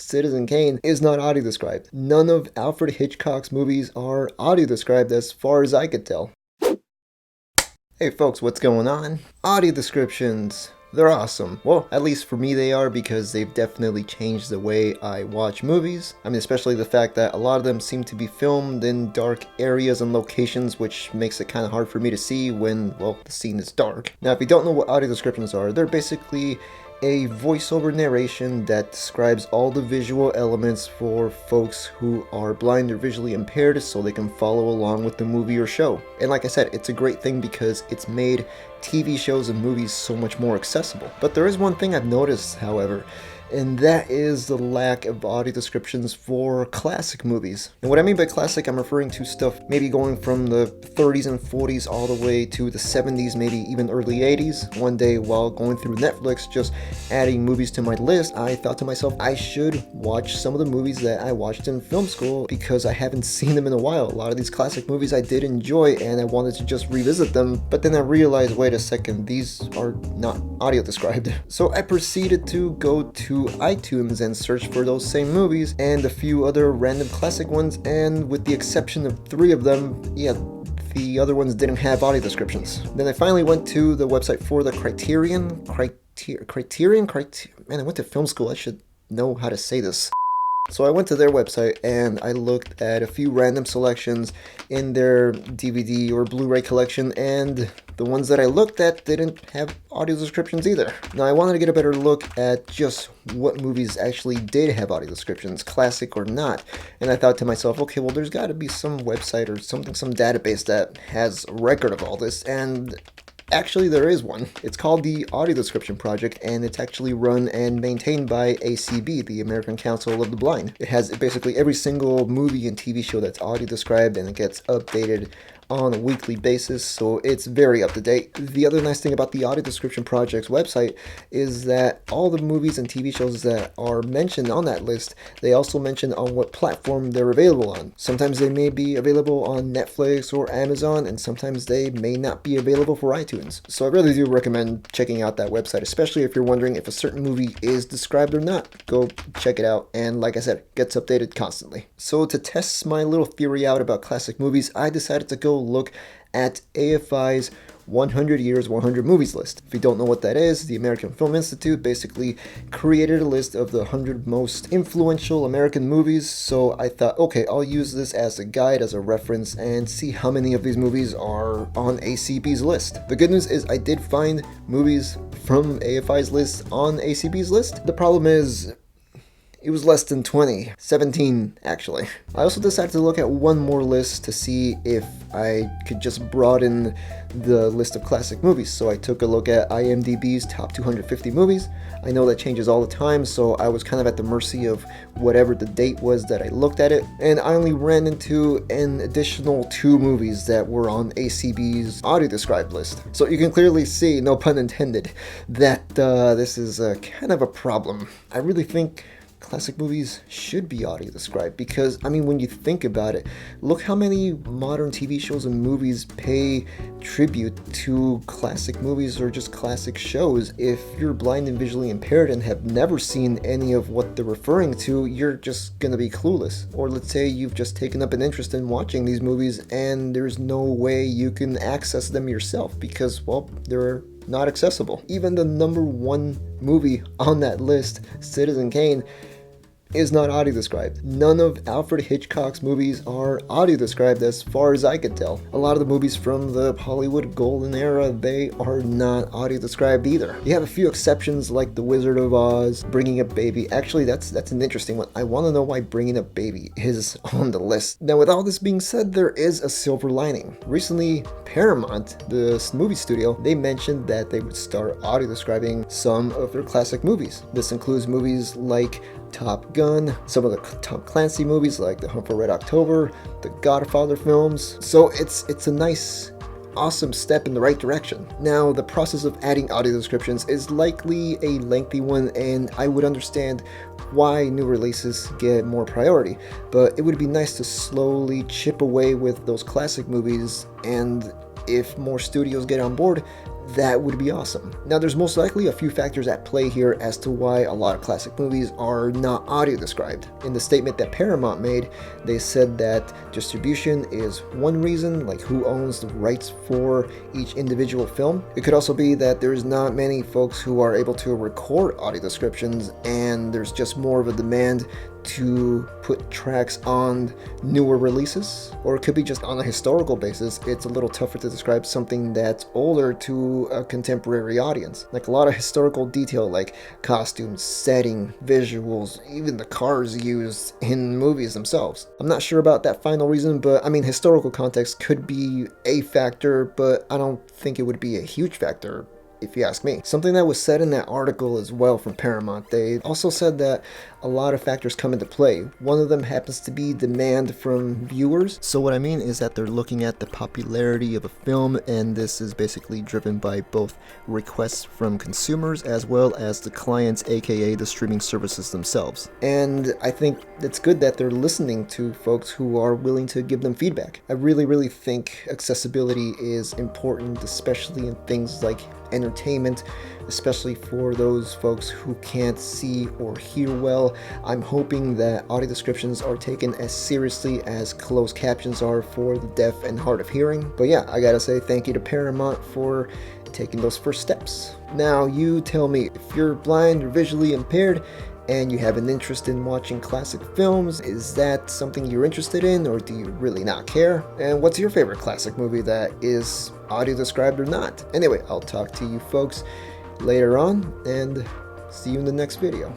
Citizen Kane is not audio described. None of Alfred Hitchcock's movies are audio described as far as I could tell. Hey folks, what's going on? Audio descriptions. They're awesome. Well, at least for me they are, because they've definitely changed the way I watch movies. I mean, especially the fact that a lot of them seem to be filmed in dark areas and locations, which makes it kind of hard for me to see when, well, the scene is dark. Now, if you don't know what audio descriptions are, they're basically a voiceover narration that describes all the visual elements for folks who are blind or visually impaired so they can follow along with the movie or show. And like I said, it's a great thing because it's made TV shows and movies so much more accessible. But there is one thing I've noticed, however, and that is the lack of audio descriptions for classic movies. And what I mean by classic, I'm referring to stuff maybe going from the 30s and 40s all the way to the 70s, maybe even early 80s. One day while going through Netflix, just adding movies to my list, I thought to myself, I should watch some of the movies that I watched in film school because I haven't seen them in a while. A lot of these classic movies I did enjoy and I wanted to just revisit them, but then I realized, wait a second, these are not audio described. So I proceeded to go to iTunes and search for those same movies and a few other random classic ones, and with the exception of 3 of them, the other ones didn't have audio descriptions. Then I finally went to the website for the Criterion. Man, I went to film school. I should know how to say this. So I went to their website and I looked at a few random selections in their DVD or Blu-ray collection, and the ones that I looked at didn't have audio descriptions either. Now I wanted to get a better look at just what movies actually did have audio descriptions, classic or not. And I thought to myself, okay, well, there's got to be some website or something, some database that has a record of all this, and actually, there is one. It's called the Audio Description Project, and it's actually run and maintained by ACB, the American Council of the Blind. It has basically every single movie and TV show that's audio described, and it gets updated on a weekly basis, so it's very up to date. The other nice thing about the Audio Description Project's website is that all the movies and TV shows that are mentioned on that list, they also mention on what platform they're available on. Sometimes they may be available on Netflix or Amazon, and sometimes they may not be available for iTunes. So I really do recommend checking out that website, especially if you're wondering if a certain movie is described or not. Go check it out, and like I said, it gets updated constantly. So to test my little theory out about classic movies, I decided to go look at AFI's 100 Years, 100 Movies list. If you don't know what that is, the American Film Institute basically created a list of the 100 most influential American movies, so I thought, okay, I'll use this as a guide, as a reference, and see how many of these movies are on ACB's list. The good news is I did find movies from AFI's list on ACB's list. The problem is, it was less than 20, 17 actually. I also decided to look at one more list to see if I could just broaden the list of classic movies. So I took a look at IMDb's top 250 movies. I know that changes all the time, so I was kind of at the mercy of whatever the date was that I looked at it. And I only ran into an additional 2 movies that were on ACB's audio described list. So you can clearly see, no pun intended, that this is kind of a problem. I really think classic movies should be audio described because, I mean, when you think about it, look how many modern TV shows and movies pay tribute to classic movies or just classic shows. If you're blind and visually impaired and have never seen any of what they're referring to, you're just gonna be clueless. Or let's say you've just taken up an interest in watching these movies and there's no way you can access them yourself because, well, they're not accessible. Even the number 1 movie on that list, Citizen Kane, is not audio described. None of Alfred Hitchcock's movies are audio described as far as I could tell. A lot of the movies from the Hollywood Golden Era, they are not audio described either. You have a few exceptions like The Wizard of Oz, Bringing Up Baby. Actually, that's an interesting one. I want to know why Bringing Up Baby is on the list. Now, with all this being said, there is a silver lining. Recently, Paramount, the movie studio, they mentioned that they would start audio describing some of their classic movies. This includes movies like Top Gun, some of the Tom Clancy movies like The Hunt for Red October, the Godfather films. So it's a nice, awesome step in the right direction. Now, the process of adding audio descriptions is likely a lengthy one, and I would understand why new releases get more priority, but it would be nice to slowly chip away with those classic movies, and if more studios get on board, that would be awesome. Now, there's most likely a few factors at play here as to why a lot of classic movies are not audio described. In the statement that Paramount made, they said that distribution is one reason, like who owns the rights for each individual film. It could also be that there's not many folks who are able to record audio descriptions, and there's just more of a demand to put tracks on newer releases. Or it could be just on a historical basis, it's a little tougher to describe something that's older to a contemporary audience. Like a lot of historical detail, like costumes, setting, visuals, even the cars used in movies themselves. I'm not sure about that final reason, but I mean, historical context could be a factor, but I don't think it would be a huge factor, if you ask me. Something that was said in that article as well from Paramount, they also said that a lot of factors come into play. One of them happens to be demand from viewers. So what I mean is that they're looking at the popularity of a film, and this is basically driven by both requests from consumers as well as the clients, aka the streaming services themselves. And I think it's good that they're listening to folks who are willing to give them feedback. I really think accessibility is important, especially in things like entertainment, especially for those folks who can't see or hear well. I'm hoping that audio descriptions are taken as seriously as closed captions are for the deaf and hard of hearing. But yeah, I gotta say thank you to Paramount for taking those first steps. Now you tell me, if you're blind or visually impaired and you have an interest in watching classic films, is that something you're interested in, or do you really not care? And what's your favorite classic movie that is audio described or not? Anyway, I'll talk to you folks later on, and see you in the next video.